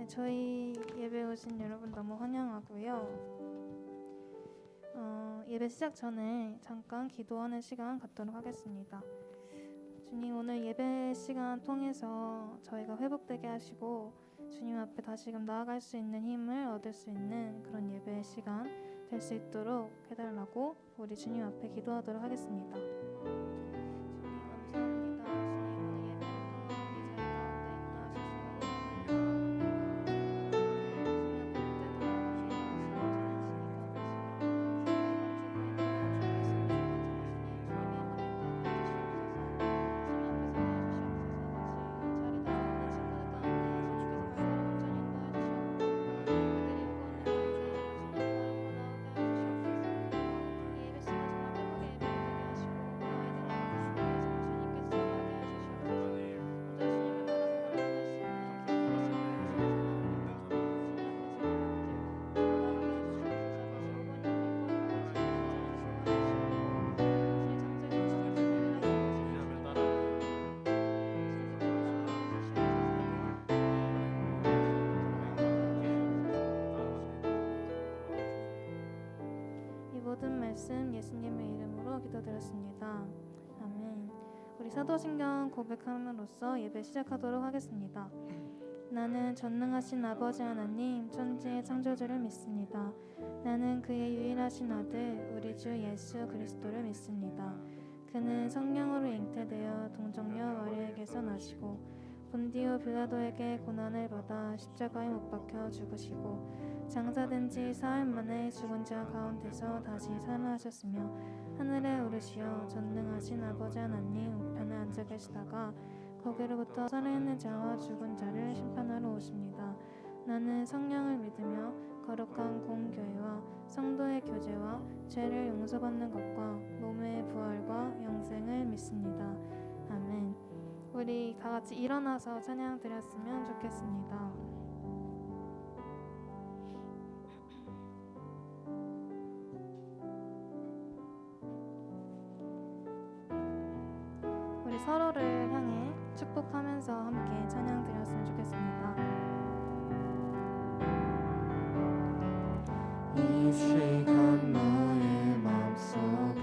저희 예배 오신 여러분 너무 환영하고요. 예배 시작 전에 잠깐 기도하는 시간 갖도록 하겠습니다. 주님, 오늘 예배 시간 통해서 저희가 회복되게 하시고 주님 앞에 다시금 나아갈 수 있는 힘을 얻을 수 있는 그런 예배 시간 될 수 있도록 해달라고 우리 주님 앞에 기도하도록 하겠습니다. 주님 감사합니다. 모든 말씀 예수님의 이름으로 기도드렸습니다. 아멘. 우리 사도신경 고백함으로써 예배 시작하도록 하겠습니다. 나는 전능하신 아버지 하나님 천지의 창조주를 믿습니다. 나는 그의 유일하신 아들 우리 주 예수 그리스도를 믿습니다. 그는 성령으로 잉태되어 동정녀 마리아에게서 나시고 본디오 빌라도에게 고난을 받아 십자가에 못 박혀 죽으시고 장사된 지 사흘 만에 죽은 자 가운데서 다시 살아나셨으며 하늘에 오르시어 전능하신 아버지 하나님 우편에 앉아 계시다가 거기로부터 살아있는 자와 죽은 자를 심판하러 오십니다. 나는 성령을 믿으며 거룩한 공교회와 성도의 교제와 죄를 용서받는 것과 몸의 부활과 영생을 믿습니다. 아멘. 우리 다 같이 일어나서 찬양 드렸으면 좋겠습니다. 우리 서로를 향해 축복하면서 함께 찬양 드렸으면 좋겠습니다. 이 시간 너의 맘속에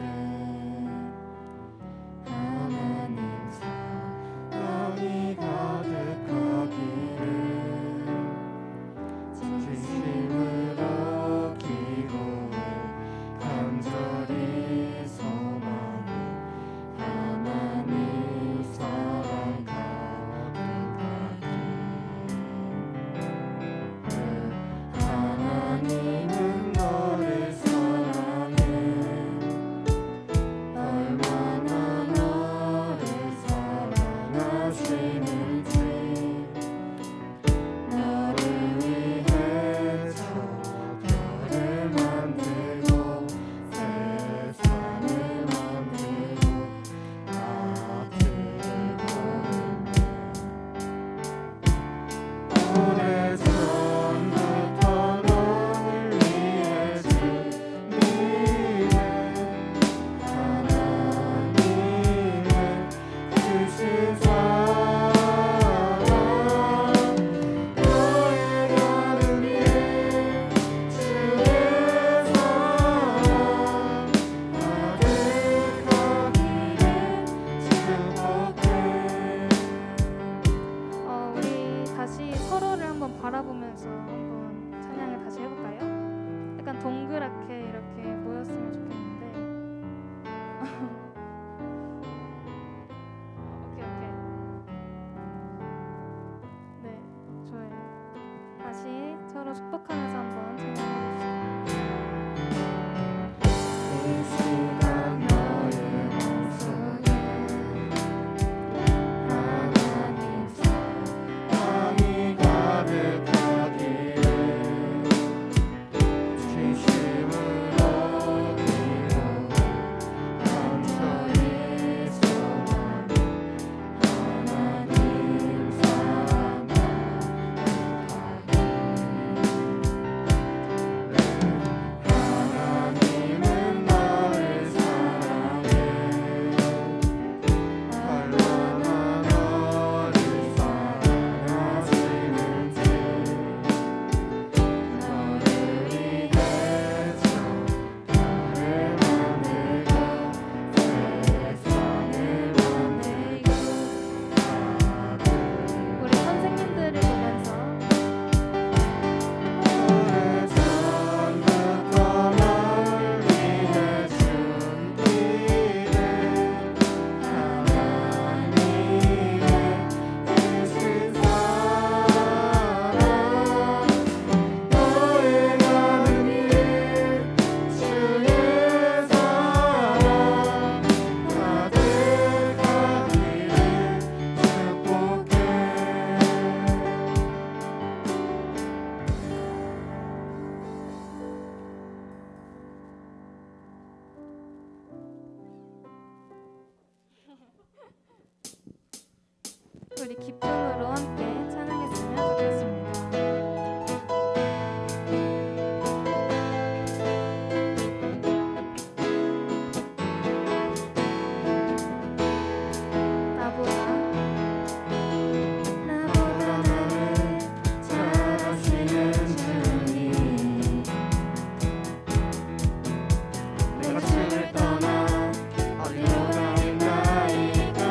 하나님 사랑이 가득하기를 진심으로 기도해 간절히 소망해 하나님 사랑 가득하길 하나님은 너를 사랑해 얼마나 너를 사랑하시는지 너를 위해 저 별을 만들고 세상을 만들고 오래전부터 너를 위해 준비해 하나님은 크신 사랑 너의 가슴에 주의 사랑 가득하기를 축복해. 우리 다시 서로를 한번 바라보면서 한번 찬양을 다시 해볼까요? 약간 동그랗게 이렇게 모였으면 좋겠는데 오케이. 네, 좋아요. 다시 서로 축복하면서 한번 찬양해봅시다. 이 시간 너의 맘속에 하나님 사랑이 가득하기를 진심으로 기도해 간절히 소망해 하나님 사랑 가득하길 우리 기쁨으로 함께 찬양했으면 좋겠습니다. 나보다 나를 잘 아시는 주님, 내가 주를 떠나 어디로 가나이까.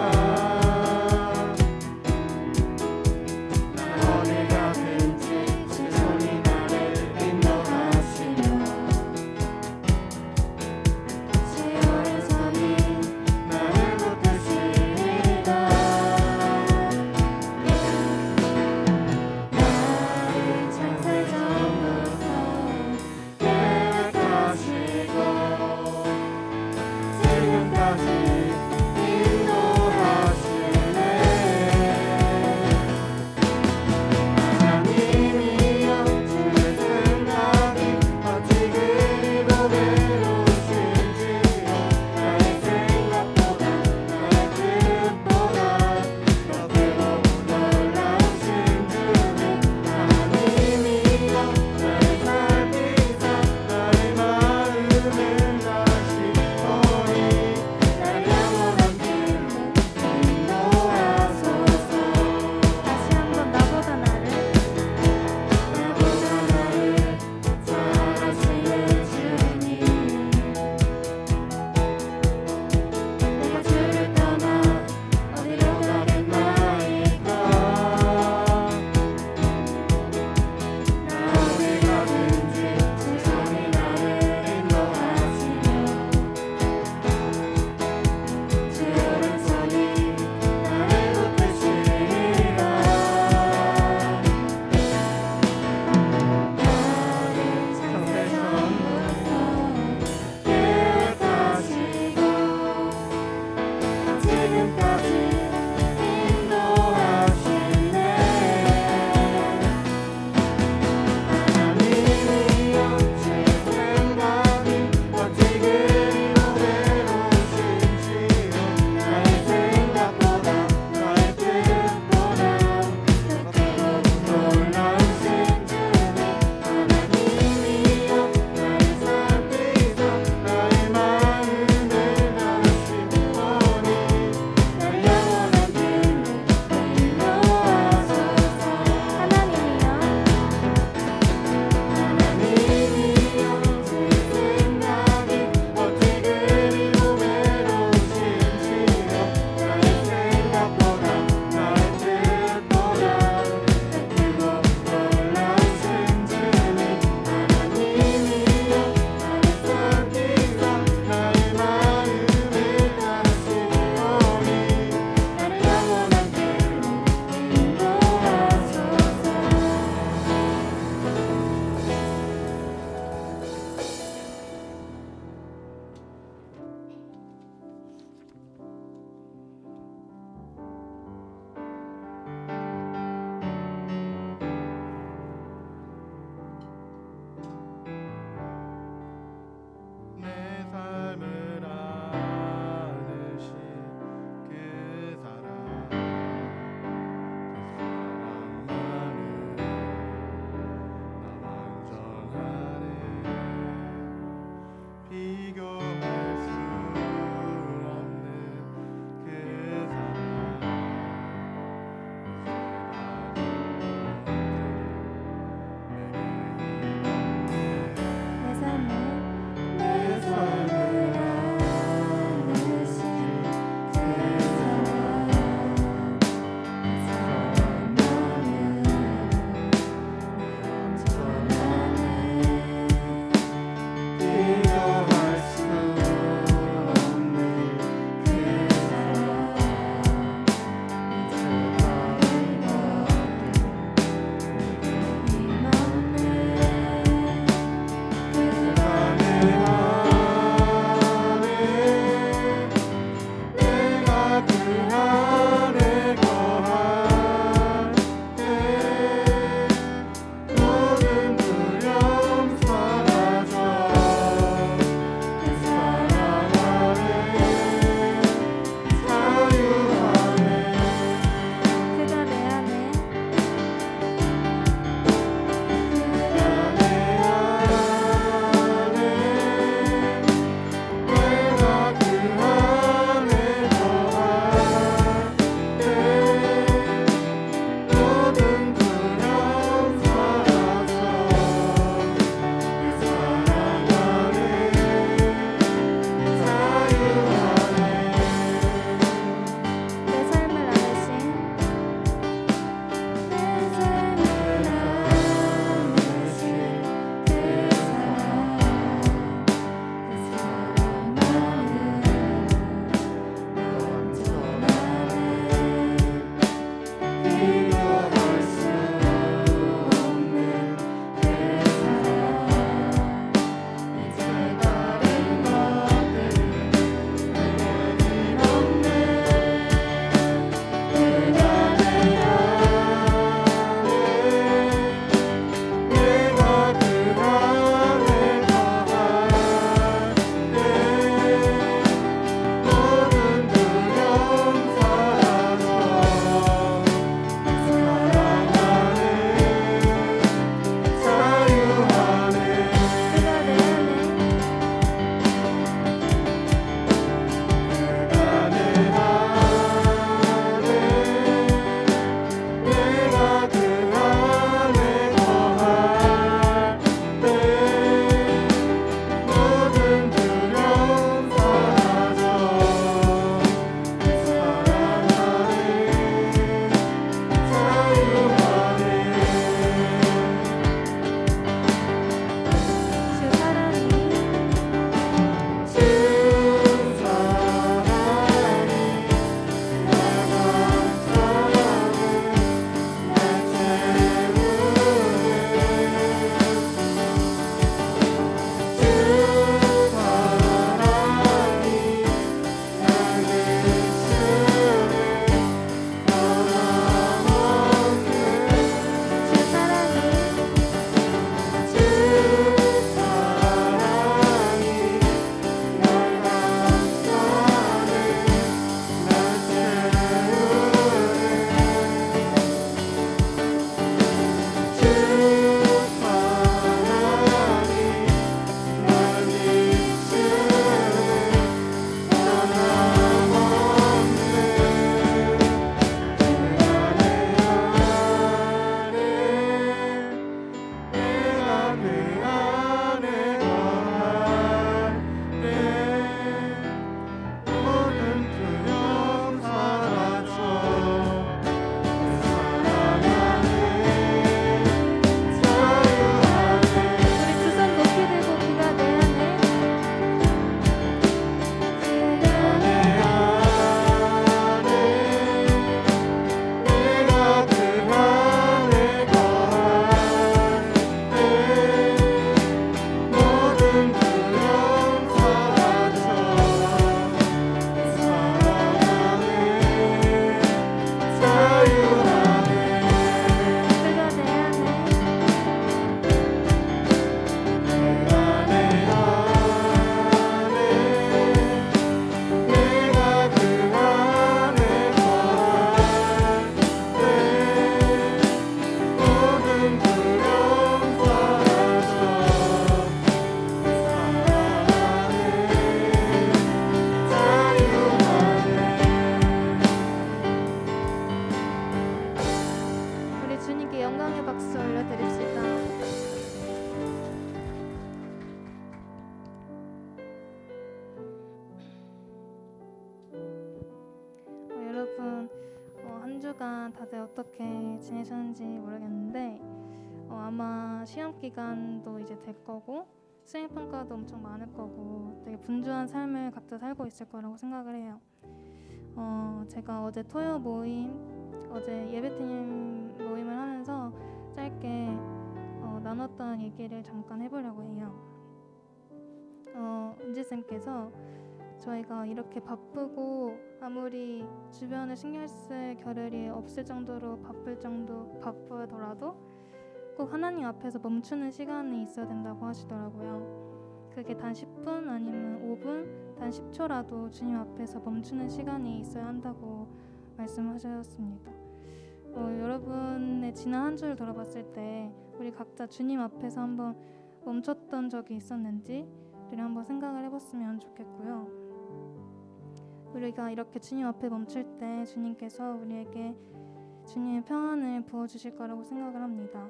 주간 다들 어떻게 지내셨는지 모르겠는데 아마 시험 기간도 이제 될 거고 수행 평가도 엄청 많을 거고 되게 분주한 삶을 각자 살고 있을 거라고 생각을 해요. 제가 어제 토요 모임, 어제 예배팀 모임을 하면서 짧게 나눴던 얘기를 잠깐 해보려고 해요. 은지쌤께서 저희가 이렇게 바쁘고 아무리 주변에 신경 쓸 겨를이 없을 정도로 바쁘더라도 꼭 하나님 앞에서 멈추는 시간이 있어야 된다고 하시더라고요. 그게 단 10분 아니면 5분, 단 10초라도 주님 앞에서 멈추는 시간이 있어야 한다고 말씀하셨습니다. 여러분의 지난 한 주를 돌아봤을 때 우리 각자 주님 앞에서 한번 멈췄던 적이 있었는지 우리 한번 생각을 해봤으면 좋겠고요. 우리가 이렇게 주님 앞에 멈출 때 주님께서 우리에게 주님의 평안을 부어주실 거라고 생각을 합니다.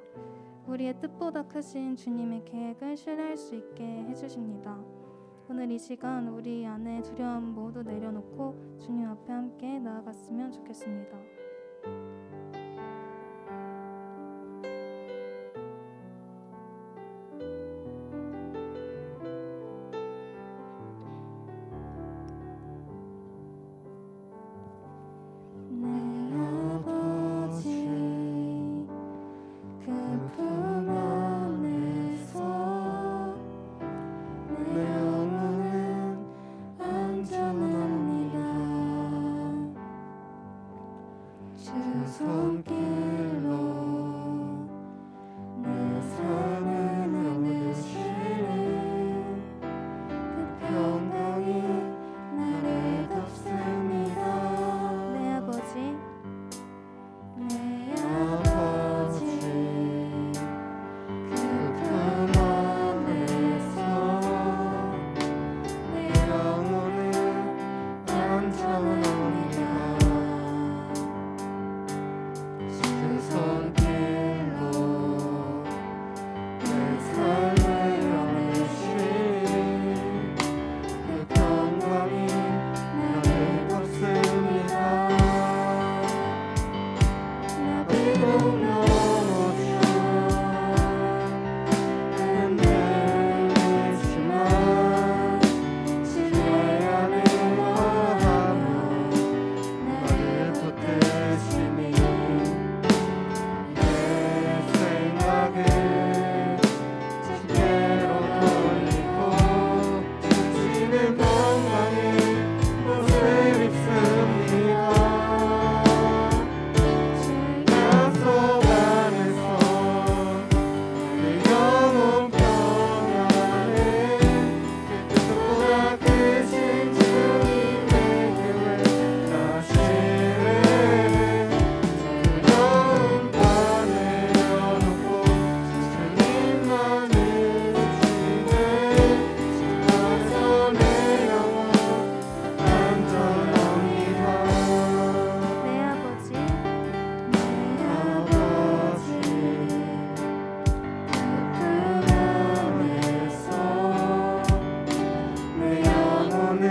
우리의 뜻보다 크신 주님의 계획을 신뢰할 수 있게 해주십니다. 오늘 이 시간 우리 안에 두려움 모두 내려놓고 주님 앞에 함께 나아갔으면 좋겠습니다. 내 아버지 그 품 안에서 내 영혼은 안전합니다. 주 손길로 내 삶을 나누시는 그 평강이 나를 덮습니다. 내 아버지 내 아버지 그 품 안에서 내 영혼은 안전합니다. 주 손길로 내 삶을 나누시는 그 평강이 나를 덮습니다. 나 비록 넘어져 흔들리지만 신뢰 안에 거하며 나를 붙드시니 내 생각을 주께로 돌리고 주시는 평강에 옷을 입습니다. 약속 안에서 내 영혼 평안에 그 뜻보다 크신 주님의 계획 다시는 두려움 다 내려놓고 주님만 의지해 주께서 내 영혼 안전합니다. 내 아버지 내 아버지 그 안에서 내 영혼은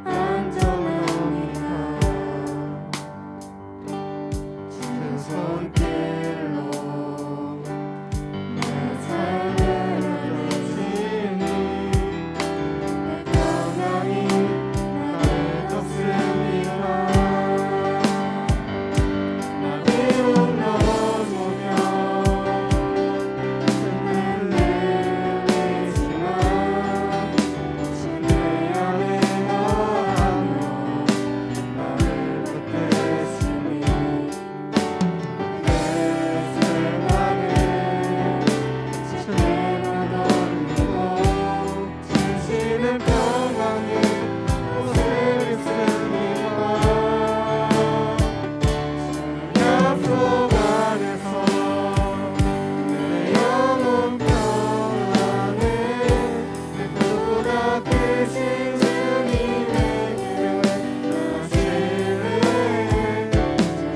안전합니다. 주 손길로 내 삶을 나누시니 내 평안이 나를 덮습니다. 나 비록 넘어지면 흔들리지만 신뢰 안에 거하며 나를 붙드시니 내 생각을 주께로 돌리고 주시는 평강에 옷을 입습니다. 약속 안에서 내 영혼 평안에 그 뜻보다 크신 주님의 계획 다시는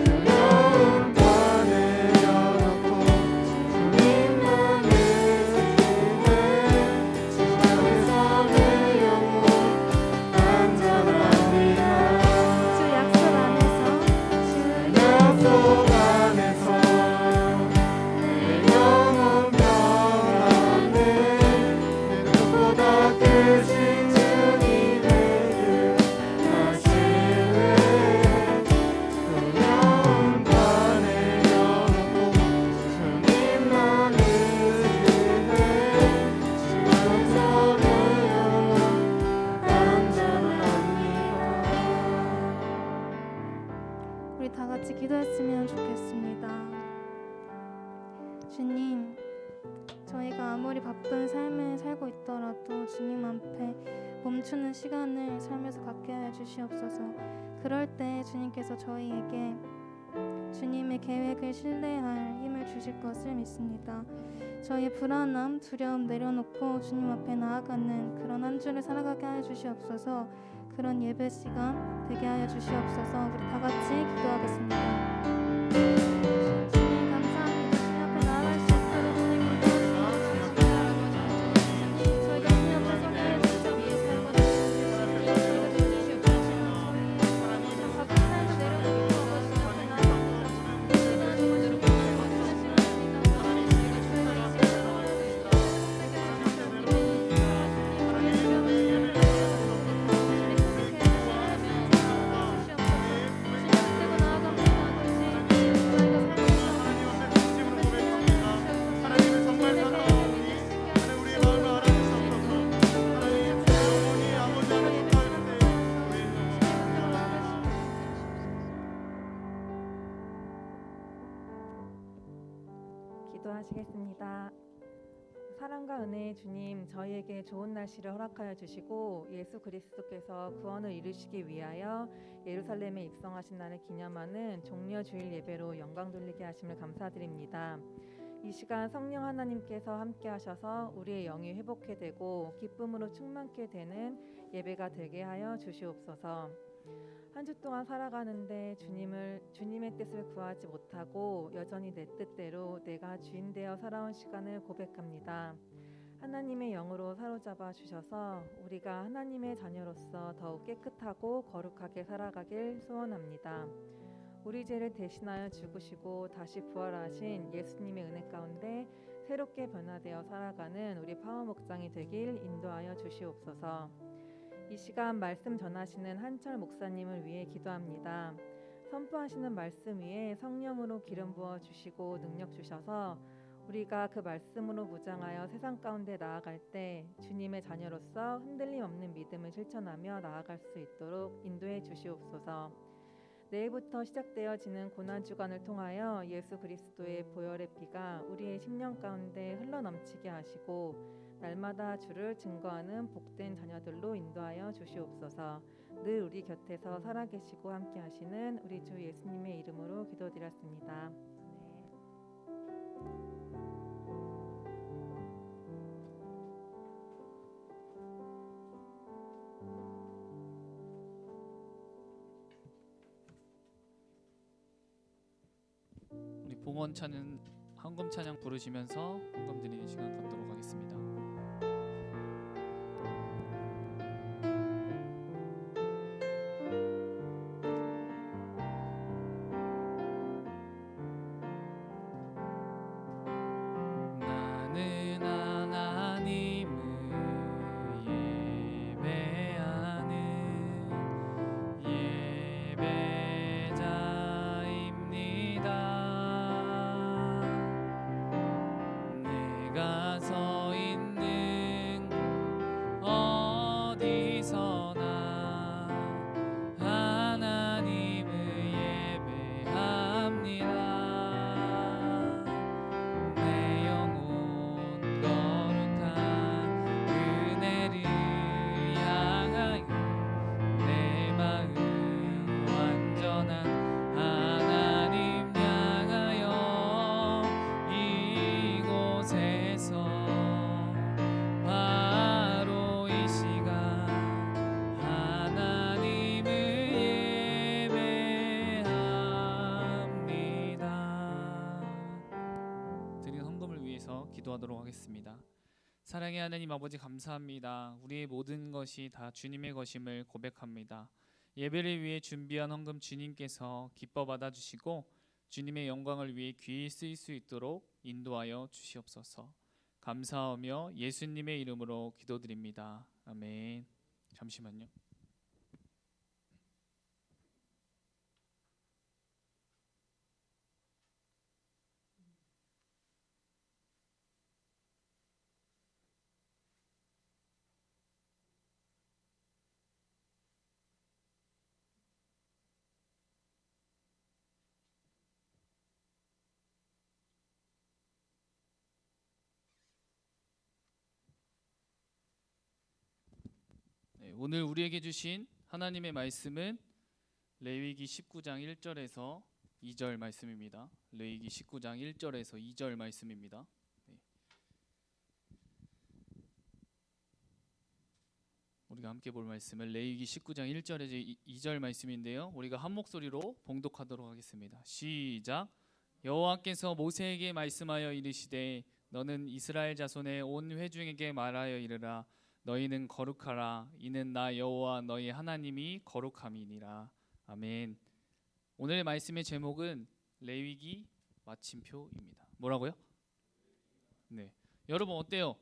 두려움 다 내려놓고 주님만 의지해 주께서 내 영혼 안전합니다. 주 약속 안에서 내 영혼 평안에 그 뜻보다 크신 주님의 계획 다시는 두려움 다 내려놓고 주님만 의지해 주께서 내 영혼 안전합니다. 우리 다 같이 기도했으면 좋겠습니다. 주님, 저희가 아무리 바쁜 삶을 살고 있더라도 주님 앞에 멈추는 시간을 삶에서 갖게 하여 주시옵소서. 그럴 때 주님께서 저희에게 주님의 계획을 신뢰할 힘을 주실 것을 믿습니다. 저희의 불안함, 두려움 내려놓고 주님 앞에 나아가는 그런 한 주를 살아가게 하여 주시옵소서. 그런 예배 시간 되게 하여 주시옵소서. 우리 다 같이 기도하겠습니다. 주님 감사합니다. 주님 앞에 나아갈 수 있도록 주님 도와주시옵소서. 저희가 주님 앞에 서게 해주시옵소서. 저희가 도와주시옵소서. 바쁜 삶을 내려놓고 주님 앞에 나아갑니다. 기도하시고 주님 하나님을 정말 사랑하오니 하나님 우리의 마음을 알아주셔서 하나님 영원히 아버지 안에 거할 때 기도하시겠습니다. 사랑과 은혜의 주님, 저희에게 좋은 날씨를 허락하여 주시고 예수 그리스도께서 구원을 이루시기 위하여 예루살렘에 입성하신 날을 기념하는 종려 주일 예배로 영광 돌리게 하심을 감사드립니다. 이 시간 성령 하나님께서 함께 하셔서 우리의 영이 회복해 되고 기쁨으로 충만케 되는 예배가 되게 하여 주시옵소서. 한 주 동안 살아가는데 주님의 뜻을 구하지 못하고 여전히 내 뜻대로 내가 주인 되어 살아온 시간을 고백합니다. 하나님의 영으로 사로잡아 주셔서 우리가 하나님의 자녀로서 더욱 깨끗하고 거룩하게 살아가길 소원합니다. 우리 죄를 대신하여 죽으시고 다시 부활하신 예수님의 은혜 가운데 새롭게 변화되어 살아가는 우리 파워 목장이 되길 인도하여 주시옵소서. 이 시간 말씀 전하시는 한철 목사님을 위해 기도합니다. 선포하시는 말씀 위에 성령으로 기름 부어 주시고 능력 주셔서 우리가 그 말씀으로 무장하여 세상 가운데 나아갈 때 주님의 자녀로서 흔들림 없는 믿음을 실천하며 나아갈 수 있도록 인도해 주시옵소서. 내일부터 시작되어지는 고난 주간을 통하여 예수 그리스도의 보혈의 피가 우리의 심령 가운데 흘러넘치게 하시고 날마다 주를 증거하는 복된 자녀들로 인도하여 주시옵소서. 늘 우리 곁에서 살아계시고 함께 하시는 우리 주 예수님의 이름으로 기도드렸습니다. 우리 봉헌 찬양 헌금 찬양 부르시면서 헌금 드리는 시간 갖도록 하겠습니다. 나는 하나님을 예배하는 예배자입니다. 내가 서 있는 곳 어디서나 하나님을 예배합니다. 내 영혼 거룩한 은혜를 향하여 내 마음 완전한 하나님 향하여 이곳에서 바로 이 시간 하나님을 예배합니다. 드린 헌금을 위해서 기도하도록 하겠습니다. 사랑의 하나님 아버지 감사합니다. 우리의 모든 것이 다 주님의 것임을 고백합니다. 예배를 위해 준비한 헌금 주님께서 기뻐 받아주시고 주님의 영광을 위해 귀히 쓰일 수 있도록 인도하여 주시옵소서. 감사하며 예수님의 이름으로 기도드립니다. 아멘. 잠시만요. 오늘 우리에게 주신 하나님의 말씀은 레위기 19장 1절에서 2절 말씀입니다. 레위기 19장 1절에서 2절 말씀입니다. 우리가 함께 볼 말씀은 레위기 19장 1절에서 2절 말씀인데요. 우리가 한 목소리로 봉독하도록 하겠습니다. 시작. 여호와께서 모세에게 말씀하여 이르시되 너는 이스라엘 자손의 온 회중에게 말하여 이르라. 너희는 거룩하라. 이는 나 여호와 너희 하나님이 거룩함이니라. 아멘. 오늘의 말씀의 제목은 레위기 마침표입니다. 뭐라고요? 네. 여러분 어때요?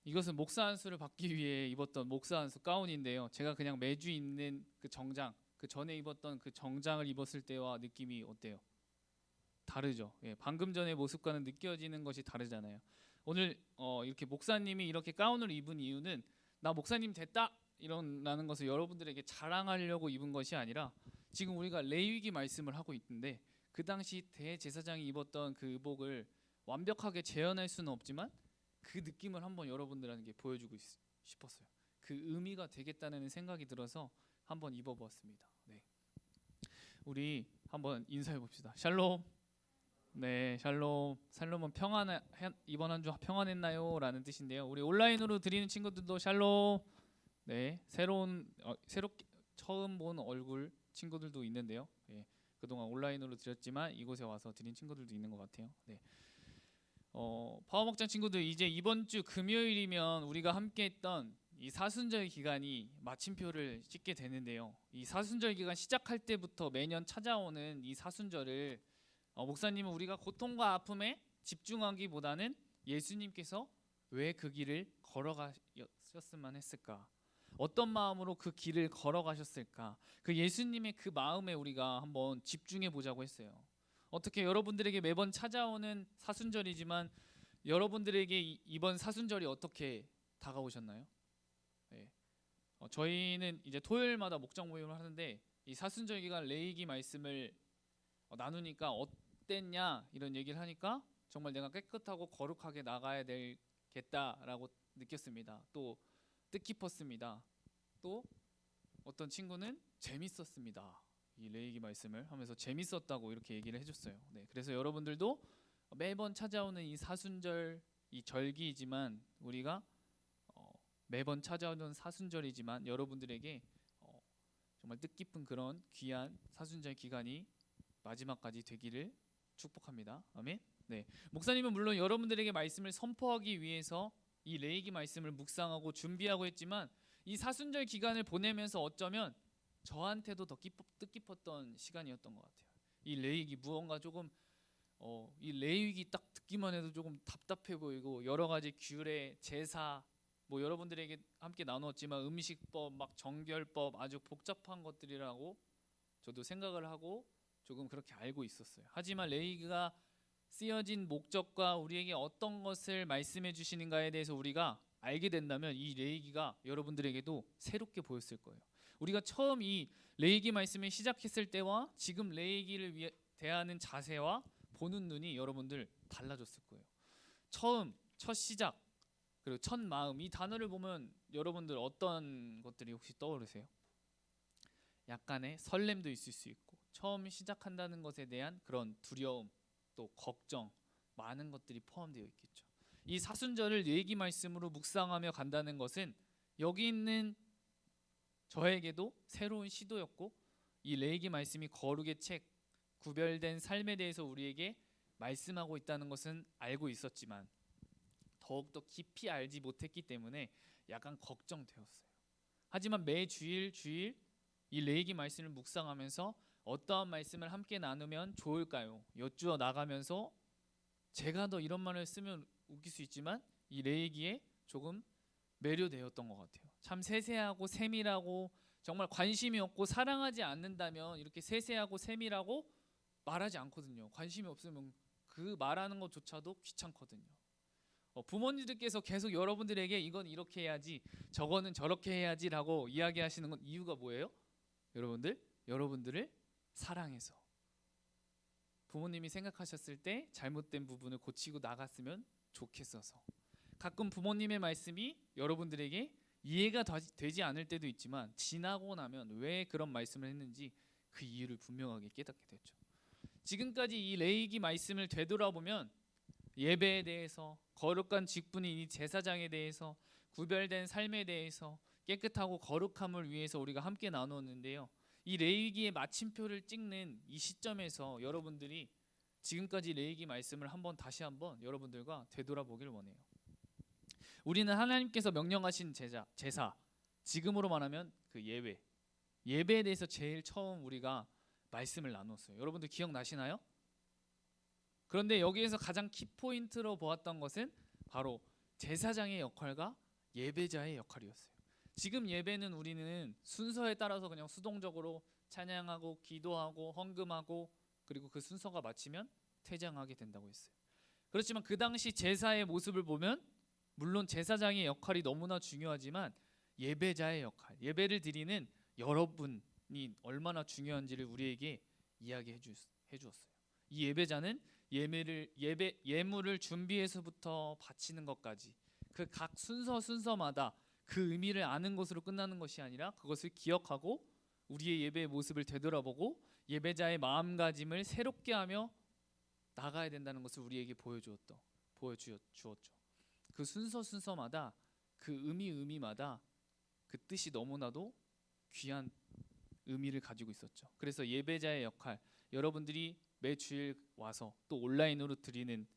이것은 목사 안수를 받기 위해 입었던 목사 안수 가운인데요. 제가 그냥 매주 입는 그 정장, 그 전에 입었던 그 정장을 입었을 때와 느낌이 어때요? 다르죠. 예, 방금 전의 모습과는 느껴지는 것이 다르잖아요. 오늘 이렇게 목사님이 이렇게 가운을 입은 이유는 나 목사님 됐다 이런라는 것을 여러분들에게 자랑하려고 입은 것이 아니라 지금 우리가 레위기 말씀을 하고 있는데 그 당시 대제사장이 입었던 그 의복을 완벽하게 재현할 수는 없지만 그 느낌을 한번 여러분들에게 보여주고 싶었어요. 그 의미가 되겠다는 생각이 들어서 한번 입어보았습니다. 네. 우리 한번 인사해 봅시다. 샬롬. 네, 샬롬. 샬롬은 이번 한 주 평안했나요? 라는 뜻인데요. 우리 온라인으로 드리는 친구들도 샬롬. 네, 새롭게 처음 본 얼굴 친구들도 있는데요. 예, 그동안 온라인으로 드렸지만 이곳에 와서 드린 친구들도 있는 것 같아요. 네. 파워먹장 친구들, 이제 이번 주 금요일이면 우리가 함께했던 이 사순절 기간이 마침표를 찍게 되는데요. 이 사순절 기간 시작할 때부터 매년 찾아오는 이 사순절을 목사님은 우리가 고통과 아픔에 집중하기보다는 예수님께서 왜 그 길을 걸어가셨으면 했을까? 어떤 마음으로 그 길을 걸어가셨을까? 그 예수님의 그 마음에 우리가 한번 집중해 보자고 했어요. 어떻게 여러분들에게 매번 찾아오는 사순절이지만 여러분들에게 이번 사순절이 어떻게 다가오셨나요? 네. 저희는 이제 토요일마다 목장 모임을 하는데 이 사순절 기간 레위기 말씀을 나누니까 어땠냐 이런 얘기를 하니까 정말 내가 깨끗하고 거룩하게 나가야 되겠다라고 느꼈습니다. 또 뜻깊었습니다. 또 어떤 친구는 재밌었습니다. 이 레위기 말씀을 하면서 재밌었다고 이렇게 얘기를 해줬어요. 네, 그래서 여러분들도 매번 찾아오는 이 사순절, 이 절기이지만 우리가 매번 찾아오는 사순절이지만 여러분들에게 정말 뜻깊은 그런 귀한 사순절 기간이 마지막까지 되기를 축복합니다. 아멘. 네, 목사님은 물론 여러분들에게 말씀을 선포하기 위해서 이 레위기 말씀을 묵상하고 준비하고 했지만 이 사순절 기간을 보내면서 어쩌면 저한테도 더 뜻깊었던 시간이었던 것 같아요. 이 레위기 무언가 조금 이 레위기 딱 듣기만 해도 조금 답답해 보이고 여러 가지 규례, 제사 뭐 여러분들에게 함께 나누었지만 음식법, 막 정결법 아주 복잡한 것들이라고 저도 생각을 하고 조금 그렇게 알고 있었어요. 하지만 레위기가 쓰여진 목적과 우리에게 어떤 것을 말씀해 주시는가에 대해서 우리가 알게 된다면 이 레위기가 여러분들에게도 새롭게 보였을 거예요. 우리가 처음 이 레위기 말씀을 시작했을 때와 지금 레위기를 대하는 자세와 보는 눈이 여러분들 달라졌을 거예요. 첫 시작 그리고 첫 마음, 이 단어를 보면 여러분들 어떤 것들이 혹시 떠오르세요? 약간의 설렘도 있을 수 있고 처음 시작한다는 것에 대한 그런 두려움, 또 걱정, 많은 것들이 포함되어 있겠죠. 이 사순절을 레위기 말씀으로 묵상하며 간다는 것은 여기 있는 저에게도 새로운 시도였고 이 레위기 말씀이 거룩의 책, 구별된 삶에 대해서 우리에게 말씀하고 있다는 것은 알고 있었지만 더욱더 깊이 알지 못했기 때문에 약간 걱정되었어요. 하지만 매 주일 이 레위기 말씀을 묵상하면서 어떠한 말씀을 함께 나누면 좋을까요? 여쭈어 나가면서 제가 더 이런 말을 쓰면 웃길 수 있지만 이 레위기에 조금 매료되었던 것 같아요. 참 세세하고 세밀하고 정말 관심이 없고 사랑하지 않는다면 이렇게 세세하고 세밀하고 말하지 않거든요. 관심이 없으면 그 말하는 것조차도 귀찮거든요. 부모님들께서 계속 여러분들에게 이건 이렇게 해야지 저거는 저렇게 해야지라고 이야기하시는 건 이유가 뭐예요? 여러분들을 사랑해서 부모님이 생각하셨을 때 잘못된 부분을 고치고 나갔으면 좋겠어서 가끔 부모님의 말씀이 여러분들에게 이해가 되지 않을 때도 있지만 지나고 나면 왜 그런 말씀을 했는지 그 이유를 분명하게 깨닫게 됐죠. 지금까지 이 레위기 말씀을 되돌아보면 예배에 대해서 거룩한 직분인 이 제사장에 대해서 구별된 삶에 대해서 깨끗하고 거룩함을 위해서 우리가 함께 나누었는데요. 이 레위기의 마침표를 찍는 이 시점에서 여러분들이 지금까지 레위기 말씀을 다시 한번 여러분들과 되돌아보길 원해요. 우리는 하나님께서 명령하신 제사, 지금으로 말하면 그 예배에 대해서 제일 처음 우리가 말씀을 나눴어요. 여러분들 기억나시나요? 그런데 여기에서 가장 키포인트로 보았던 것은 바로 제사장의 역할과 예배자의 역할이었어요. 지금 예배는 우리는 순서에 따라서 그냥 수동적으로 찬양하고 기도하고 헌금하고 그리고 그 순서가 마치면 퇴장하게 된다고 했어요. 그렇지만 그 당시 제사의 모습을 보면 물론 제사장의 역할이 너무나 중요하지만 예배자의 역할, 예배를 드리는 여러분이 얼마나 중요한지를 우리에게 이야기해 주었어요. 이 예배자는 예물을 준비해서부터 바치는 것까지 그 각 순서마다 그 의미를 아는 것으로 끝나는 것이 아니라 그것을 기억하고 우리의 예배의 모습을 되돌아보고 예배자의 마음가짐을 새롭게 하며 나가야 된다는 것을 우리에게 보여주었죠. 그 순서마다 그 의미마다 그 뜻이 너무나도 귀한 의미를 가지고 있었죠. 그래서 예배자의 역할, 여러분들이 매 주일 와서 또 온라인으로 드리는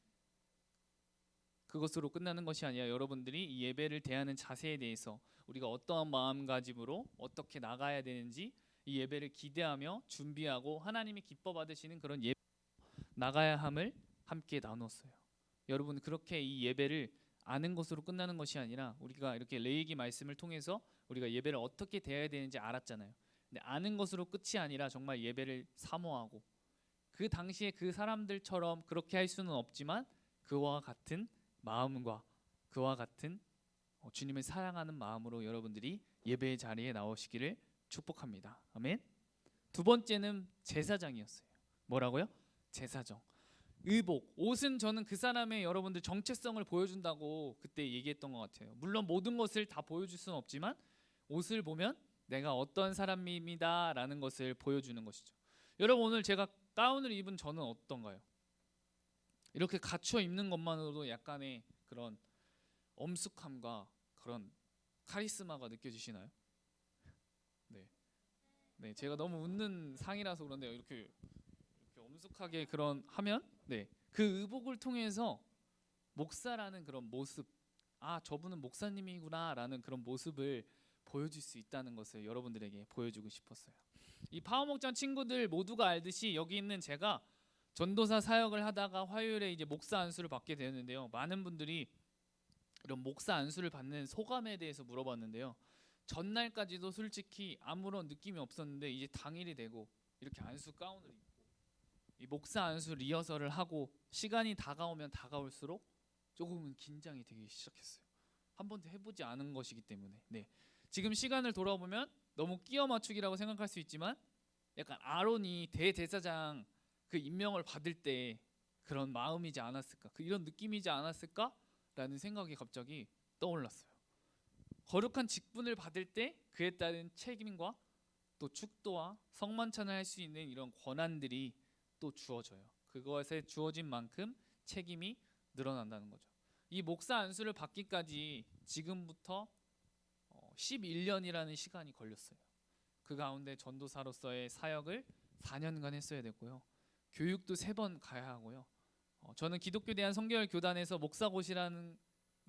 그것으로 끝나는 것이 아니라 여러분들이 이 예배를 대하는 자세에 대해서 우리가 어떠한 마음가짐으로 어떻게 나가야 되는지 이 예배를 기대하며 준비하고 하나님이 기뻐 받으시는 그런 예배 나가야 함을 함께 나눴어요. 여러분 그렇게 이 예배를 아는 것으로 끝나는 것이 아니라 우리가 이렇게 레위기 말씀을 통해서 우리가 예배를 어떻게 대해야 되는지 알았잖아요. 근데 아는 것으로 끝이 아니라 정말 예배를 사모하고 그 당시에 그 사람들처럼 그렇게 할 수는 없지만 그와 같은 마음과 그와 같은 주님을 사랑하는 마음으로 여러분들이 예배의 자리에 나오시기를 축복합니다. 아멘. 두 번째는 제사장이었어요. 뭐라고요? 제사장. 의복, 옷은 저는 그 사람의 여러분들 정체성을 보여준다고 그때 얘기했던 것 같아요. 물론 모든 것을 다 보여줄 수는 없지만 옷을 보면 내가 어떤 사람입니다 라는 것을 보여주는 것이죠. 여러분 오늘 제가 가운을 입은 저는 어떤가요? 이렇게 갖춰 입는 것만으로도 약간의 그런 엄숙함과 그런 카리스마가 느껴지시나요? 네, 제가 너무 웃는 상이라서 그런데요. 이렇게 엄숙하게 그런 하면 그 의복을 통해서 목사라는 그런 모습, 아 저분은 목사님이구나라는 그런 모습을 보여줄 수 있다는 것을 여러분들에게 보여주고 싶었어요. 이 파워목장 친구들 모두가 알듯이 여기 있는 제가 전도사 사역을 하다가 화요일에 이제 목사 안수를 받게 되었는데요. 많은 분들이 이런 목사 안수를 받는 소감에 대해서 물어봤는데요. 전날까지도 솔직히 아무런 느낌이 없었는데 이제 당일이 되고 이렇게 안수 가운을 입고 이 목사 안수 리허설을 하고 시간이 다가오면 다가올수록 조금은 긴장이 되기 시작했어요. 한 번도 해보지 않은 것이기 때문에. 지금 시간을 돌아보면 너무 끼워 맞추기라고 생각할 수 있지만 약간 아론이 대제사장 그 임명을 받을 때 그런 마음이지 않았을까, 이런 느낌이지 않았을까라는 생각이 갑자기 떠올랐어요. 거룩한 직분을 받을 때 그에 따른 책임과 또 축도와 성만찬을 할 수 있는 이런 권한들이 또 주어져요. 그것에 주어진 만큼 책임이 늘어난다는 거죠. 이 목사 안수를 받기까지 지금부터 11년이라는 시간이 걸렸어요. 그 가운데 전도사로서의 사역을 4년간 했어야 됐고요. 교육도 3번 가야 하고요. 저는 기독교 대한 성결 교단에서 목사고시라는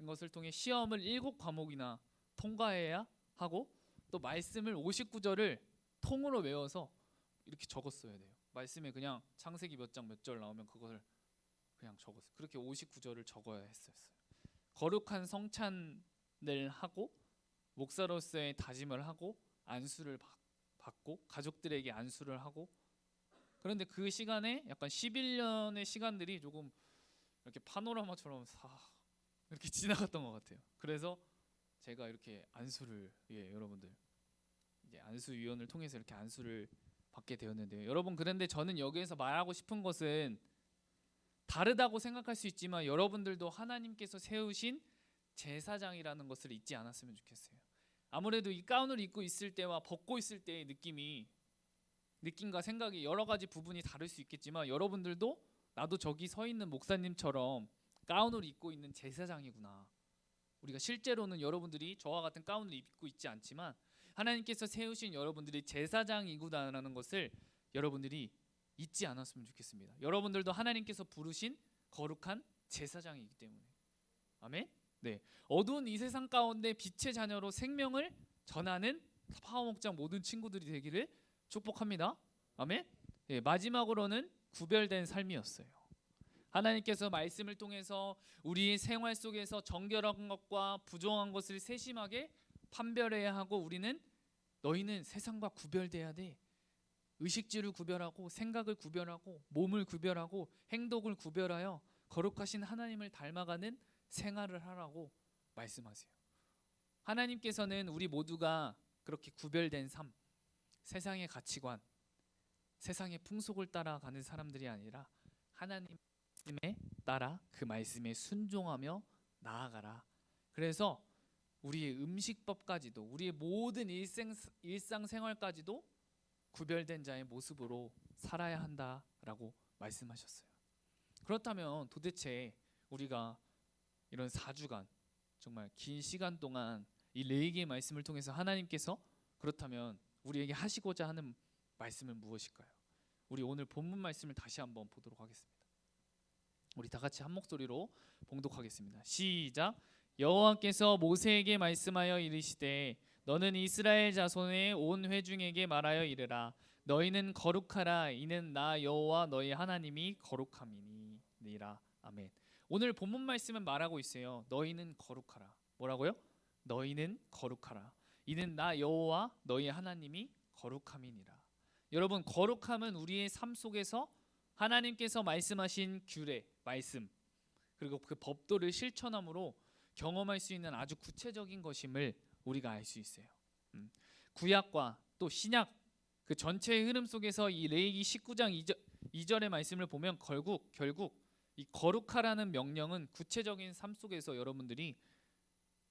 것을 통해 시험을 7과목이나 통과해야 하고 또 말씀을 59절을 통으로 외워서 이렇게 적었어야 돼요. 말씀에 그냥 창세기 몇 장 몇 절 나오면 그것을 그냥 적었어요. 그렇게 59절을 적어야 했었어요. 거룩한 성찬을 하고 목사로서의 다짐을 하고 안수를 받고 가족들에게 안수를 하고, 그런데 그 시간에 약간 11년의 시간들이 조금 이렇게 파노라마처럼 이렇게 지나갔던 것 같아요. 그래서 제가 이렇게 안수를 여러분들 이제 안수위원을 통해서 이렇게 안수를 받게 되었는데요. 여러분 그런데 저는 여기에서 말하고 싶은 것은 다르다고 생각할 수 있지만 여러분들도 하나님께서 세우신 제사장이라는 것을 잊지 않았으면 좋겠어요. 아무래도 이 가운을 입고 있을 때와 벗고 있을 때의 느낌과 생각이 여러 가지 부분이 다를 수 있겠지만 여러분들도 나도 저기 서 있는 목사님처럼 가운을 입고 있는 제사장이구나. 우리가 실제로는 여러분들이 저와 같은 가운을 입고 있지 않지만 하나님께서 세우신 여러분들이 제사장이구나라는 것을 여러분들이 잊지 않았으면 좋겠습니다. 여러분들도 하나님께서 부르신 거룩한 제사장이기 때문에. 아멘. 네. 어두운 이 세상 가운데 빛의 자녀로 생명을 전하는 파워목장 모든 친구들이 되기를 축복합니다. 아멘. 네. 마지막으로는 구별된 삶이었어요. 하나님께서 말씀을 통해서 우리의 생활 속에서 정결한 것과 부정한 것을 세심하게 판별해야 하고 우리는 너희는 세상과 구별돼야 돼. 의식주를 구별하고 생각을 구별하고 몸을 구별하고 행동을 구별하여 거룩하신 하나님을 닮아가는 생활을 하라고 말씀하세요. 하나님께서는 우리 모두가 그렇게 구별된 삶, 세상의 가치관, 세상의 풍속을 따라가는 사람들이 아니라 하나님의 따라 그 말씀에 순종하며 나아가라. 그래서 우리의 음식법까지도 우리의 모든 일상생활까지도 구별된 자의 모습으로 살아야 한다라고 말씀하셨어요. 그렇다면 도대체 우리가 이런 4주간 정말 긴 시간 동안 이 레위기의 말씀을 통해서 하나님께서 그렇다면 우리에게 하시고자 하는 말씀은 무엇일까요? 우리 오늘 본문 말씀을 다시 한번 보도록 하겠습니다. 우리 다 같이 한 목소리로 봉독하겠습니다. 시작. 여호와께서 모세에게 말씀하여 이르시되 너는 이스라엘 자손의 온 회중에게 말하여 이르라. 너희는 거룩하라. 이는 나 여호와 너희 하나님이 거룩함이니라. 아멘. 오늘 본문 말씀은 말하고 있어요. 너희는 거룩하라. 뭐라고요? 너희는 거룩하라. 이는 나 여호와 너희 하나님이 거룩함이니라. 여러분, 거룩함은 우리의 삶 속에서 하나님께서 말씀하신 규례, 말씀, 그리고 그 법도를 실천함으로 경험할 수 있는 아주 구체적인 것임을 우리가 알 수 있어요. 구약과 또 신약 그 전체의 흐름 속에서 이 레위기 19장 2절의 말씀을 보면 결국 이 거룩하라는 명령은 구체적인 삶 속에서 여러분들이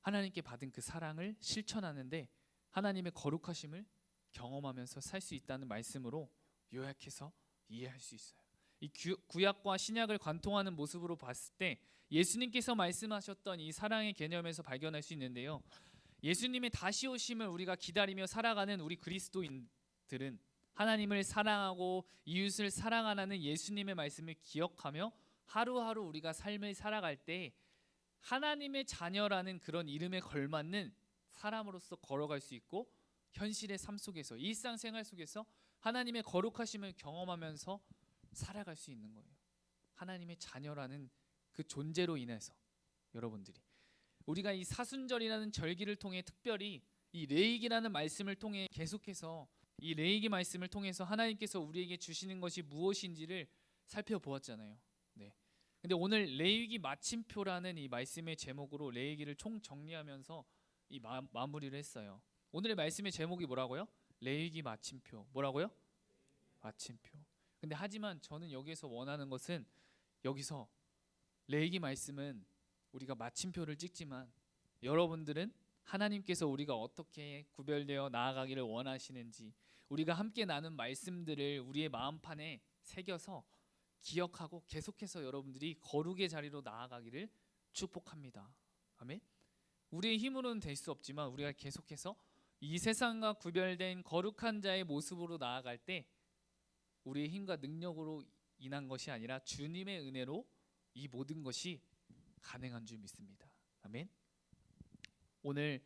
하나님께 받은 그 사랑을 실천하는데 하나님의 거룩하심을 경험하면서 살 수 있다는 말씀으로 요약해서 이해할 수 있어요. 이 구약과 신약을 관통하는 모습으로 봤을 때 예수님께서 말씀하셨던 이 사랑의 개념에서 발견할 수 있는데요. 예수님의 다시 오심을 우리가 기다리며 살아가는 우리 그리스도인들은 하나님을 사랑하고 이웃을 사랑하라는 예수님의 말씀을 기억하며 하루하루 우리가 삶을 살아갈 때 하나님의 자녀라는 그런 이름에 걸맞는 사람으로서 걸어갈 수 있고 현실의 삶 속에서 일상생활 속에서 하나님의 거룩하심을 경험하면서 살아갈 수 있는 거예요. 하나님의 자녀라는 그 존재로 인해서 여러분들이 우리가 이 사순절이라는 절기를 통해 특별히 이 레위기라는 말씀을 통해 계속해서 이 레위기 말씀을 통해서 하나님께서 우리에게 주시는 것이 무엇인지를 살펴보았잖아요. 네. 근데 오늘 레위기 마침표라는 이 말씀의 제목으로 레위기를 총 정리하면서 이 마무리를 했어요. 오늘의 말씀의 제목이 뭐라고요? 레위기 마침표. 뭐라고요? 마침표. 근데 하지만 저는 여기에서 원하는 것은 여기서 레위기 말씀은 우리가 마침표를 찍지만 여러분들은 하나님께서 우리가 어떻게 구별되어 나아가기를 원하시는지 우리가 함께 나눈 말씀들을 우리의 마음판에 새겨서 기억하고 계속해서 여러분들이 거룩의 자리로 나아가기를 축복합니다. 아멘. 우리의 힘으로는 될 수 없지만 우리가 계속해서 이 세상과 구별된 거룩한 자의 모습으로 나아갈 때 우리의 힘과 능력으로 인한 것이 아니라 주님의 은혜로 이 모든 것이 가능한 줄 믿습니다. 아멘. 오늘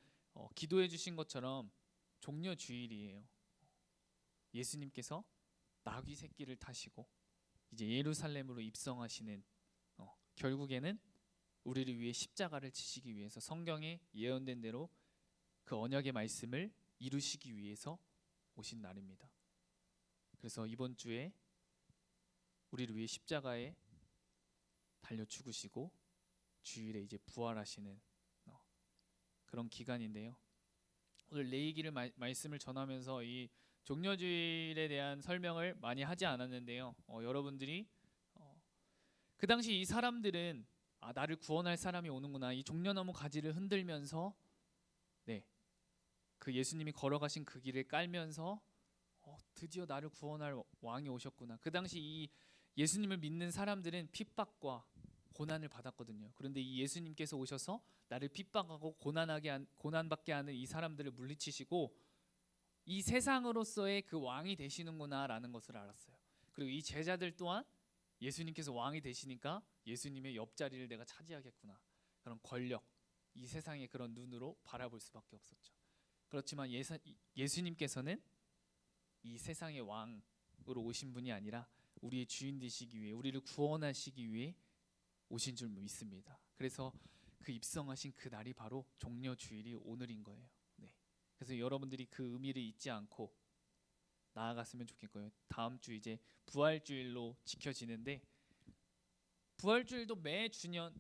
기도해 주신 것처럼 종려 주일이에요. 예수님께서 나귀 새끼를 타시고 이제 예루살렘으로 입성하시는 결국에는 우리를 위해 십자가를 지시기 위해서 성경에 예언된 대로 그 언약의 말씀을 이루시기 위해서 오신 날입니다. 그래서 이번 주에 우리를 위해 십자가에 달려 죽으시고 주일에 이제 부활하시는 그런 기간인데요. 오늘 레위기를 말씀을 전하면서 이 종려주일에 대한 설명을 많이 하지 않았는데요. 여러분들이 그 당시 이 사람들은 나를 구원할 사람이 오는구나. 이 종려나무 가지를 흔들면서 그 예수님이 걸어가신 그 길을 깔면서 드디어 나를 구원할 왕이 오셨구나. 그 당시 이 예수님을 믿는 사람들은 핍박과 고난을 받았거든요. 그런데 이 예수님께서 오셔서 나를 핍박하고 고난받게 하는 이 사람들을 물리치시고 이 세상으로서의 그 왕이 되시는구나라는 것을 알았어요. 그리고 이 제자들 또한 예수님께서 왕이 되시니까 예수님의 옆자리를 내가 차지하겠구나, 그런 권력, 이 세상의 그런 눈으로 바라볼 수밖에 없었죠. 그렇지만 예수님께서는 이 세상의 왕으로 오신 분이 아니라 우리의 주인 되시기 위해, 우리를 구원하시기 위해 오신 줄 믿습니다. 그래서 그 입성하신 그 날이 바로 종려 주일이 오늘인 거예요. 네. 그래서 여러분들이 그 의미를 잊지 않고 나아갔으면 좋겠고요. 다음 주 이제 부활주일로 지켜지는데, 부활주일도 매주년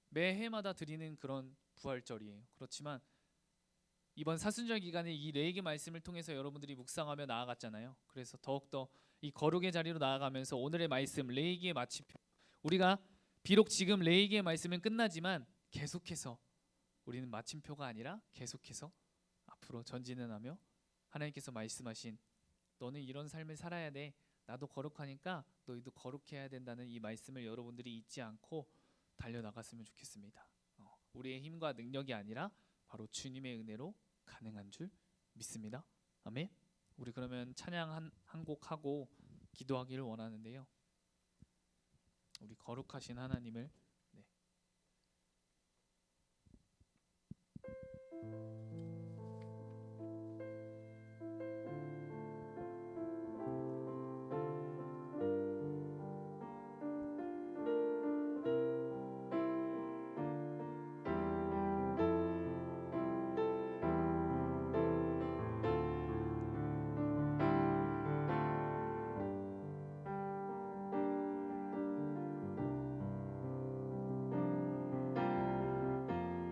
매해마다 드리는 그런 부활절이에요. 그렇지만 이번 사순절 기간에 이 레위기 말씀을 통해서 여러분들이 묵상하며 나아갔잖아요. 그래서 더욱더 이 거룩의 자리로 나아가면서 오늘의 말씀 레위기의 마침표, 우리가 비록 지금 레위기의 말씀은 끝나지만 계속해서 우리는 마침표가 아니라 계속해서 앞으로 전진을 하며 하나님께서 말씀하신 너는 이런 삶을 살아야 돼, 나도 거룩하니까 너희도 거룩해야 된다는 이 말씀을 여러분들이 잊지 않고 달려나갔으면 좋겠습니다. 우리의 힘과 능력이 아니라 바로 주님의 은혜로 가능한 줄 믿습니다. 아멘. 우리 그러면 찬양 한 곡 하고 기도하기를 원하는데요. 우리 거룩하신 하나님을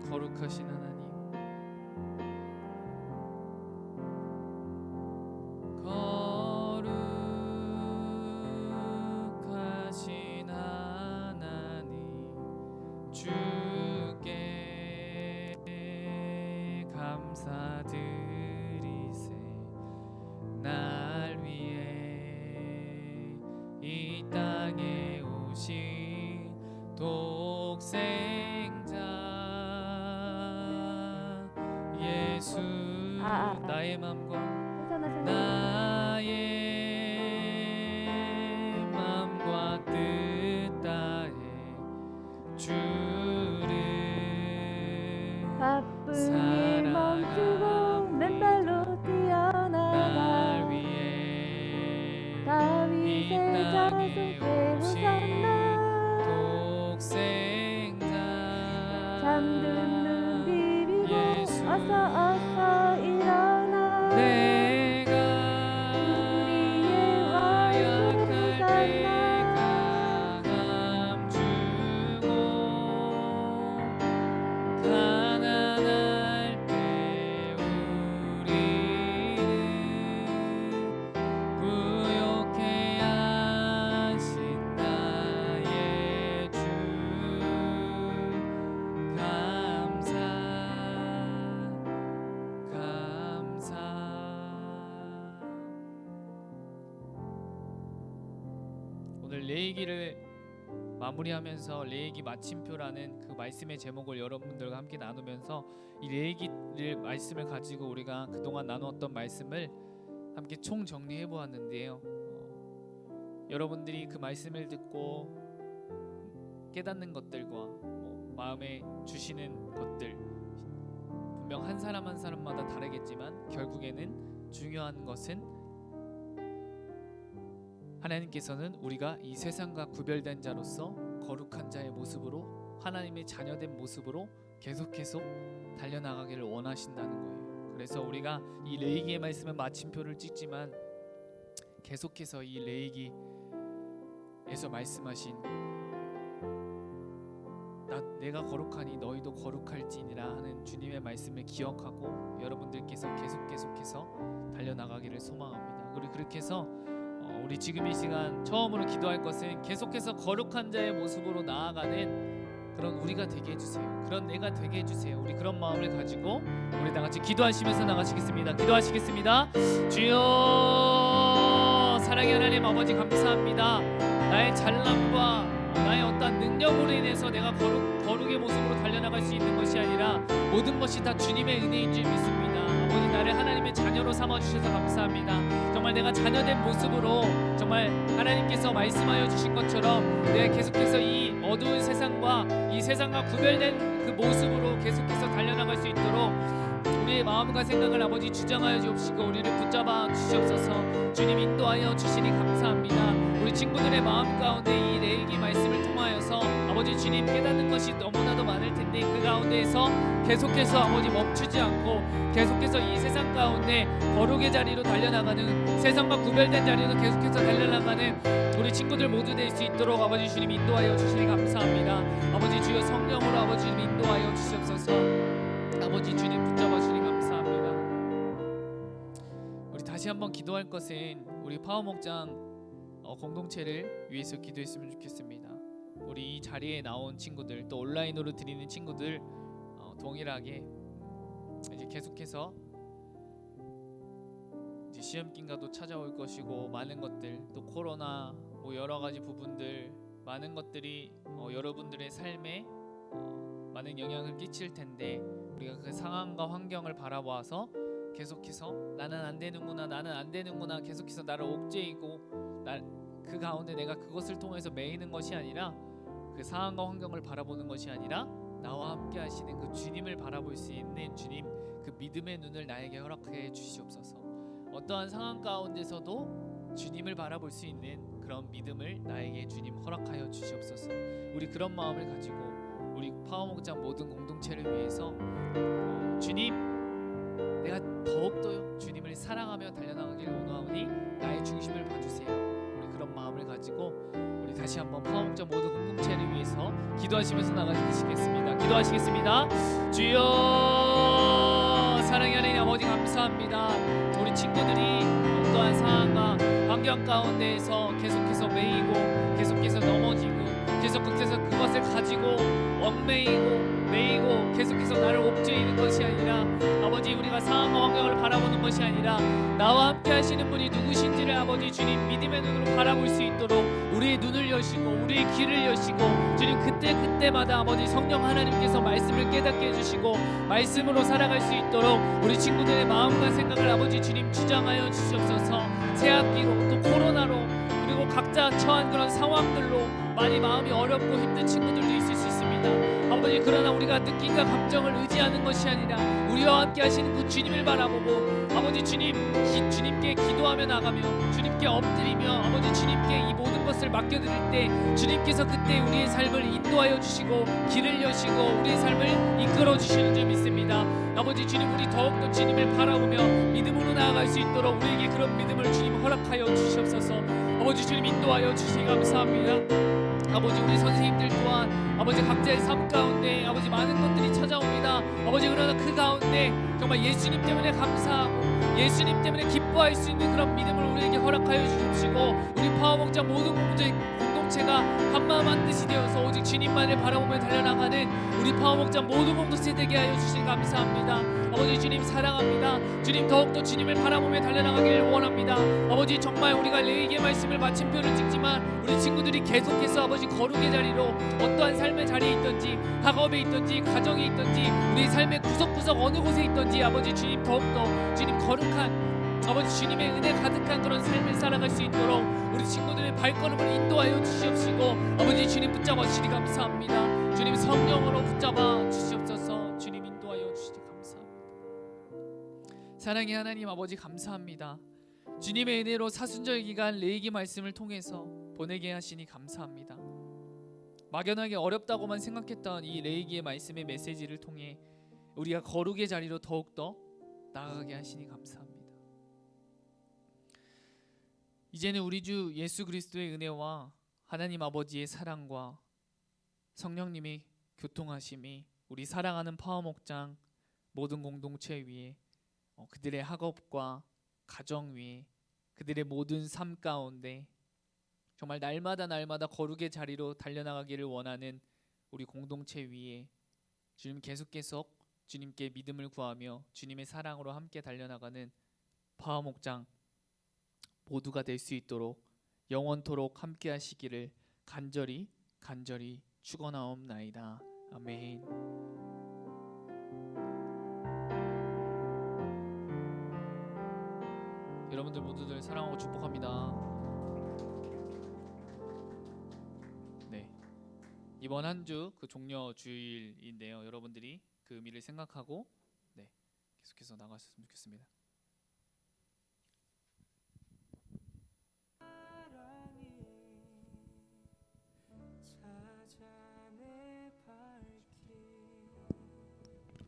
거룩하신 하나님, 거룩하신 하나님, 주께 감사드리세. 날 위해 이 땅에 오신 독생자 예수, 나의 맘과 뜻 다해 주를 바쁘게 멈추고 맨발로 뛰어나가 날 위해 다윗의 자손 호산나 독생자 잠든 눈 비비고 예수, 어서 일어나 내가 우리의 왕 약할 때 호산나 강함 주고 가난할 때 우리를 부욕해 하신 나의 주 오늘 레위기를 마무리하면서 레위기 마침표라는 그 말씀의 제목을 여러분들과 함께 나누면서 이 레위기를 말씀을 가지고 우리가 그동안 나누었던 말씀을 함께 총정리해 보았는데요. 여러분들이 그 말씀을 듣고 깨닫는 것들과 마음에 주시는 것들 분명 한 사람 한 사람마다 다르겠지만 결국에는 중요한 것은 하나님께서는 우리가 이 세상과 구별된 자로서 거룩한 자의 모습으로 하나님의 자녀된 모습으로 계속해서 달려나가기를 원하신다는 거예요. 그래서 우리가 이 레위기의 말씀은 마침표를 찍지만 계속해서 이 레위기에서 말씀하신 내가 거룩하니 너희도 거룩할지니라 하는 주님의 말씀을 기억하고 여러분들께서 계속해서 달려나가기를 소망합니다. 그리고 그렇게 해서 우리 지금 이 시간 처음으로 기도할 것은 계속해서 거룩한 자의 모습으로 나아가는 그런 우리가 되게 해주세요. 그런 내가 되게 해주세요. 우리 그런 마음을 가지고 우리 다 같이 기도하시면서 나가시겠습니다. 기도하시겠습니다. 주여, 사랑의 하나님 아버지 감사합니다. 나의 잘남과 나의 어떠한 능력으로 인해서 내가 거룩의 모습으로 달려나갈 수 있는 것이 아니라 모든 것이 다 주님의 은혜인 줄 믿습니다. 아버지, 나를 하나님의 자녀로 삼아주셔서 감사합니다. 정말 내가 자녀된 모습으로 정말 하나님께서 말씀하여 주신 것처럼 내가 계속해서 이 어두운 세상과 이 세상과 구별된 그 모습으로 계속해서 달려나갈 수 있도록 우리의 마음과 생각을 아버지 주장하여 주옵시고 우리를 붙잡아 주시옵소서. 주님 인도하여 주시니 감사합니다. 우리 친구들의 마음 가운데 이 레이기 말씀을 통하여서 아버지 주님 깨닫는 것이 너무나도 많을 텐데 그 가운데에서 계속해서 아버지 멈추지 않고 계속해서 이 세상 가운데 거룩의 자리로 달려나가는, 세상과 구별된 자리로 계속해서 달려나가는 우리 친구들 모두 될 수 있도록 아버지 주님 인도하여 주시니 감사합니다. 아버지 주여 성령으로 아버지 주님 인도하여 주시옵소서. 아버지 주님 붙잡아 주시니 감사합니다. 우리 다시 한번 기도할 것은 우리 파워목장 공동체를 위해서 기도했으면 좋겠습니다. 우리 이 자리에 나온 친구들 또 온라인으로 드리는 친구들 동일하게 이제 계속해서 이제 시험기간도 찾아올 것이고 많은 것들 또 코로나 뭐 여러 가지 부분들 많은 것들이 여러분들의 삶에 많은 영향을 끼칠 텐데 우리가 그 상황과 환경을 바라보아서 계속해서 나는 안 되는구나 계속해서 나를 옥죄이고 그 가운데 내가 그것을 통해서 매이는 것이 아니라 그 상황과 환경을 바라보는 것이 아니라 나와 함께 하시는 그 주님을 바라볼 수 있는 주님, 그 믿음의 눈을 나에게 허락해 주시옵소서. 어떠한 상황 가운데서도 주님을 바라볼 수 있는 그런 믿음을 나에게 주님 허락하여 주시옵소서. 우리 그런 마음을 가지고 우리 파워목장 모든 공동체를 위해서 주님, 내가 더욱더요 주님을 사랑하며 달려나가길 원하오니 나의 중심을 봐주세요. 우리 그런 마음을 가지고 우리 다시 한번 파워목장 모든 공동체를 위해서 기도하시면서 나가시겠습니다. 기도하시겠습니다. 주여, 사랑의 하나님 아버지 감사합니다. 우리 친구들이 어떠한 상황과 환경 가운데에서 계속해서 매이고 계속해서 넘어지고 계속해서 그것을 가지고 얽매이고 매이고 계속해서 나를 옥죄이는 것이 아니라 아버지 우리가 상황과 환경을 바라보는 것이 아니라 나와 함께 하시는 분이 누구신지를 아버지 주님 믿음의 눈으로 바라볼 수 있도록 우리의 눈을 여시고 우리의 귀를 여시고 주님 그때마다 아버지 성령 하나님께서 말씀을 깨닫게 해주시고 말씀으로 살아갈 수 있도록 우리 친구들의 마음과 생각을 아버지 주님 주장하여 주시옵소서. 새학기로 또 코로나로 그리고 각자 처한 그런 상황들로 많이 마음이 어렵고 힘든 친구들도 있을 수 있습니다. 아버지 그러나 우리가 느낌과 감정을 의지하는 것이 아니라 우리와 함께 하시는 그 주님을 바라보고 아버지 주님께 기도하며 나가며 주님께 엎드리며 아버지 주님께 이 모든 것을 맡겨드릴 때 주님께서 그때 우리의 삶을 인도하여 주시고 길을 여시고 우리의 삶을 이끌어 주시는 줄 믿습니다. 아버지 주님 우리 더욱더 주님을 바라보며 믿음으로 나아갈 수 있도록 우리에게 그런 믿음을 주님 허락하여 주시옵소서. 아버지 주님 인도하여 주시니 감사합니다. 아버지 우리 선생님들 또한 아버지 각자의 삶 가운데 아버지 많은 것들이 찾아옵니다. 아버지 그러나 그 가운데 정말 예수님 때문에 감사하고 예수님 때문에 기뻐할 수 있는 그런 믿음을 우리에게 허락하여 주십시고 우리 파워목장 모든 공동체가 한마음 한뜻이 되어서 오직 주님만을 바라보며 달려나가는 우리 파워목장 모든 공동체 되게 하여 주시니 감사합니다. 아버지 주님 사랑합니다. 주님 더욱더 주님을 바라보며 달려나가기를 원합니다. 아버지 정말 우리가 레이기의 말씀을 마침표를 찍지만 우리 친구들이 계속해서 아버지 거룩의 자리로 어떠한 삶의 자리에 있든지 학업에 있든지 가정에 있든지 우리 삶의 구석구석 어느 곳에 있든지 아버지 주님 더욱더 주님 거룩한 아버지 주님의 은혜 가득한 그런 삶을 살아갈 수 있도록 우리 친구들의 발걸음을 인도하여 주시옵시고 아버지 주님 붙잡아 주시니 감사합니다. 주님 성령으로 붙잡아 주시옵소서. 주님 인도하여 주시니 감사합니다. 사랑의 하나님 아버지 감사합니다. 주님의 은혜로 사순절 기간 레이기 말씀을 통해서 보내게 하시니 감사합니다. 막연하게 어렵다고만 생각했던 이 레이기의 말씀의 메시지를 통해 우리가 거룩의 자리로 더욱더 나아가게 하시니 감사합니다. 이제는 우리 주 예수 그리스도의 은혜와 하나님 아버지의 사랑과 성령님의 교통하심이 우리 사랑하는 파워목장 모든 공동체 위에 그들의 학업과 가정 위에 그들의 모든 삶 가운데 정말 날마다 거룩의 자리로 달려나가기를 원하는 우리 공동체 위에 주님 계속해서 주님께 믿음을 구하며 주님의 사랑으로 함께 달려나가는 파워목장 모두가 될 수 있도록 영원토록 함께 하시기를 간절히 간절히 축원하옵나이다. 아멘. 여러분들 모두들 사랑하고 축복합니다. 네, 이번 한 주 그 종려 주일인데요. 여러분들이 그 의미를 생각하고 네, 계속해서 나가셨으면 좋겠습니다.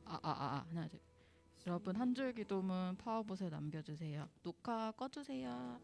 하나 둘. 여러분 한 줄 기도문 파워봇에 남겨주세요. 녹화 꺼주세요.